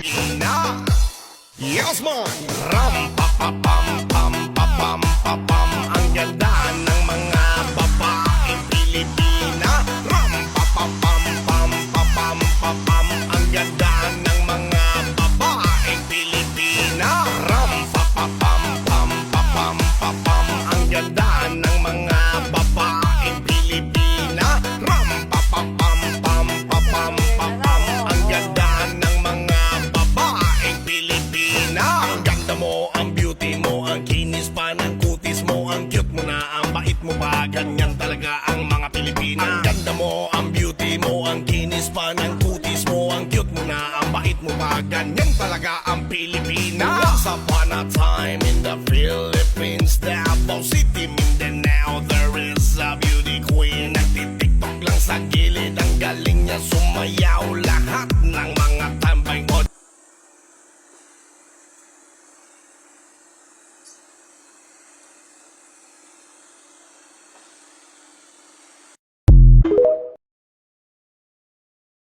Pilipina. Yes man! Ram pa pa pam pam pa pam pa pam. Ang ganda ng mga babaeng Pilipina. Ram pa pa pam pam pa pam pa pam. Ang ganda ng mga babaeng Pilipina. Ram pa pa pam pam pa pam pa pam. Ang ganda ng mga babaeng Pilipina. Ram pa pa pam pam pa pam pa pam. Ang ganda ng mga babaeng Pilipina. Ang ganda mo, ang beauty mo, ang kinis pa ng kutis mo, ang cute mo na, ang bait mo pa, ganyan talaga ang mga Pilipina. Ang ganda mo, ang beauty mo, ang kinis pa ng kutis mo, ang cute mo na, ang bait mo pa, ganyan talaga ang Pilipina. Once upon a time in the Philippines, Davao City, Mindanao, there is a beauty queen. Nagtitiktok lang sa gilid, ang galing niya sumayaw, lahat